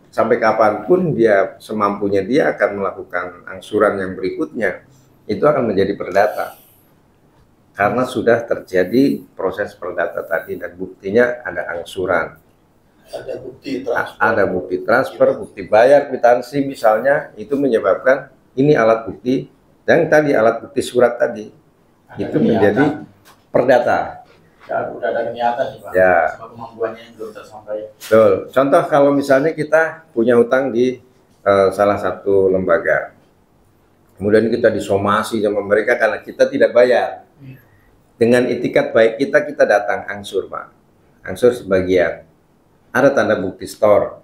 Sampai kapanpun dia semampunya dia akan melakukan angsuran yang berikutnya, itu akan menjadi perdata. Karena sudah terjadi proses perdata tadi dan buktinya ada angsuran. Ada bukti transfer, bukti bayar, kwitansi misalnya, itu menyebabkan ini alat bukti, dan tadi alat bukti surat tadi, itu menjadi perdata. Ya, udah ada niatan nih Pak, ya. Kemampuannya yang belum tersampai. Betul. Contoh kalau misalnya kita punya hutang di salah satu lembaga, kemudian kita disomasi sama mereka karena kita tidak bayar. Dengan itikat baik kita datang angsur Pak, angsur sebagian. Ada tanda bukti store,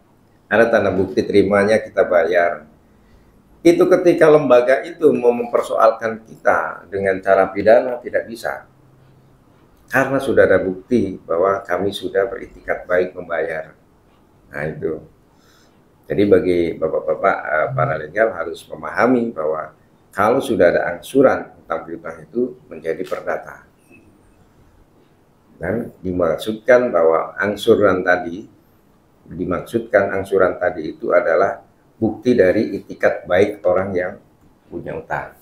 ada tanda bukti terimanya kita bayar. Itu ketika lembaga itu mau mempersoalkan kita dengan cara pidana tidak bisa. Karena sudah ada bukti bahwa kami sudah beritikat baik membayar. Nah itu. Jadi bagi bapak-bapak para legal harus memahami bahwa kalau sudah ada angsuran hutang piutang itu menjadi perdata. Dan dimaksudkan bahwa angsuran tadi itu adalah bukti dari itikat baik orang yang punya utang.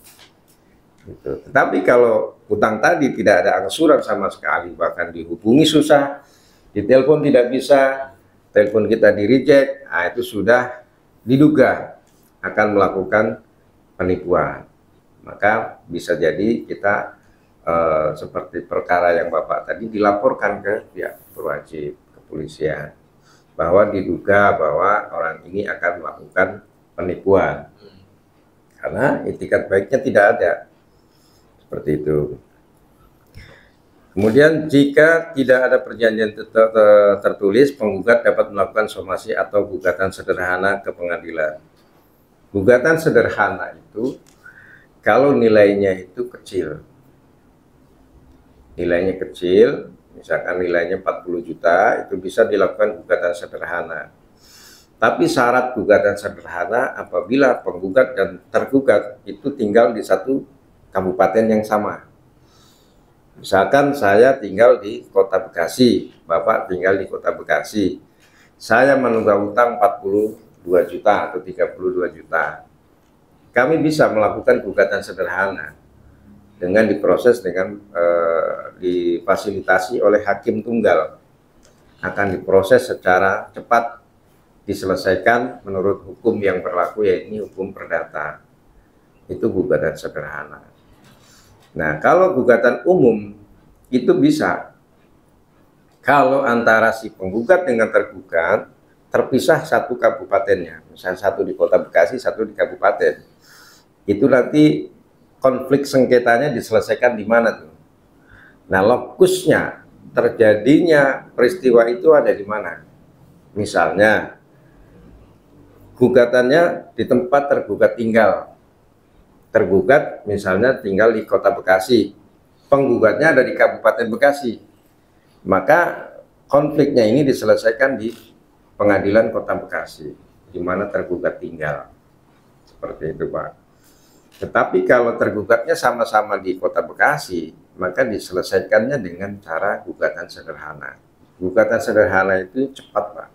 Gitu. Tetapi kalau hutang tadi tidak ada angsuran sama sekali, bahkan dihubungi susah, ditelepon tidak bisa, telepon kita di reject, nah itu sudah diduga akan melakukan penipuan. Maka bisa jadi kita seperti perkara yang Bapak tadi dilaporkan ke pihak berwajib, kepolisian, bahwa diduga bahwa orang ini akan melakukan penipuan karena itikat baiknya tidak ada. Seperti itu. Kemudian jika tidak ada perjanjian tertulis, penggugat dapat melakukan somasi atau gugatan sederhana ke pengadilan. Gugatan sederhana itu kalau nilainya itu kecil. Nilainya kecil, misalkan nilainya 40 juta, itu bisa dilakukan gugatan sederhana. Tapi syarat gugatan sederhana apabila penggugat dan tergugat itu tinggal di satu kabupaten yang sama. Misalkan saya tinggal di Kota Bekasi, Bapak tinggal di Kota Bekasi. Saya menunggak utang 42 juta atau 32 juta. Kami bisa melakukan gugatan sederhana dengan diproses dengan difasilitasi oleh hakim tunggal. Akan diproses secara cepat, diselesaikan menurut hukum yang berlaku, yaitu hukum perdata. Itu gugatan sederhana. Nah, kalau gugatan umum itu bisa kalau antara si penggugat dengan tergugat terpisah satu kabupatennya, misalnya satu di Kota Bekasi, satu di kabupaten. Itu nanti konflik sengketanya diselesaikan di mana tuh? Nah, lokusnya terjadinya peristiwa itu ada di mana? Misalnya gugatannya di tempat tergugat tinggal. Tergugat misalnya tinggal di Kota Bekasi, penggugatnya ada di Kabupaten Bekasi, maka konfliknya ini diselesaikan di Pengadilan Kota Bekasi, di mana tergugat tinggal. Seperti itu Pak. Tetapi kalau tergugatnya sama-sama di Kota Bekasi, maka diselesaikannya dengan cara gugatan sederhana. Gugatan sederhana itu cepat Pak.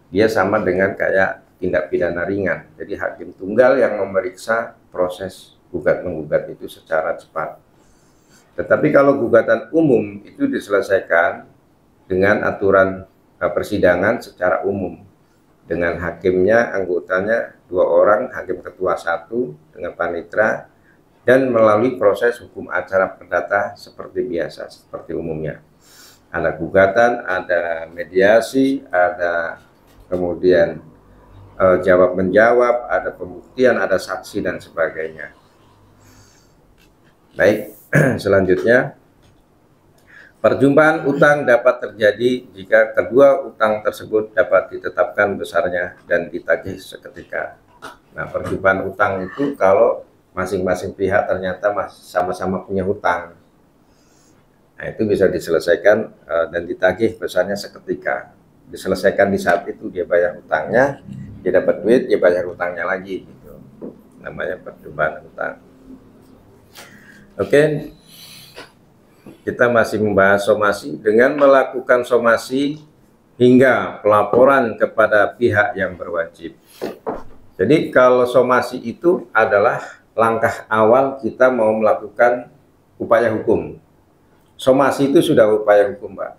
Dia sama dengan kayak tindak pidana ringan. Jadi hakim tunggal yang memeriksa proses gugat-menggugat itu secara cepat. Tetapi kalau gugatan umum itu diselesaikan dengan aturan persidangan secara umum. Dengan hakimnya, anggotanya 2 orang, hakim ketua 1 dengan panitera, dan melalui proses hukum acara perdata seperti biasa, seperti umumnya. Ada gugatan, ada mediasi, ada kemudian jawab menjawab, ada pembuktian, ada saksi dan sebagainya. Baik, selanjutnya perjumpaan utang dapat terjadi jika kedua utang tersebut dapat ditetapkan besarnya dan ditagih seketika. Nah, perjumpaan utang itu kalau masing-masing pihak ternyata sama-sama punya hutang. Nah, itu bisa diselesaikan dan ditagih besarnya seketika. Diselesaikan di saat itu dia bayar hutangnya, dia dapat duit, dia bayar hutangnya lagi gitu. Namanya perjumpaan utang. Oke. Kita masih membahas somasi. Dengan melakukan somasi, hingga pelaporan kepada pihak yang berwajib. Jadi kalau somasi itu adalah langkah awal kita mau melakukan upaya hukum. Somasi itu sudah upaya hukum, Pak.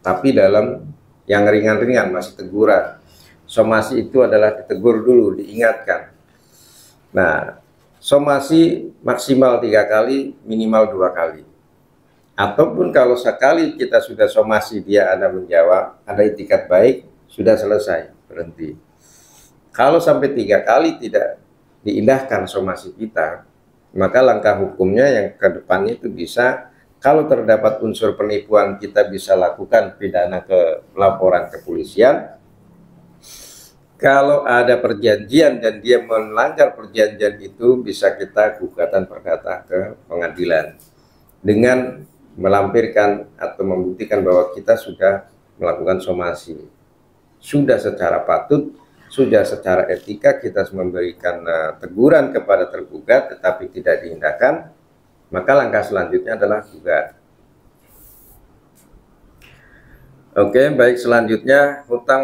Tapi dalam yang ringan-ringan, masih teguran. Somasi itu adalah ditegur dulu, diingatkan. Nah, somasi maksimal 3 kali, minimal 2 kali. Ataupun kalau sekali kita sudah somasi, dia ada menjawab, ada itikat baik, sudah selesai, berhenti. Kalau sampai 3 kali tidak diindahkan somasi kita, maka langkah hukumnya yang ke depannya itu bisa, kalau terdapat unsur penipuan, kita bisa lakukan pidana ke laporan kepolisian. Kalau ada perjanjian dan dia melanggar perjanjian itu, bisa kita gugatan perdata ke pengadilan dengan melampirkan atau membuktikan bahwa kita sudah melakukan somasi, sudah secara patut, sudah secara etika kita memberikan teguran kepada tergugat tetapi tidak diindahkan, maka langkah selanjutnya adalah gugat. Oke, baik, selanjutnya hutang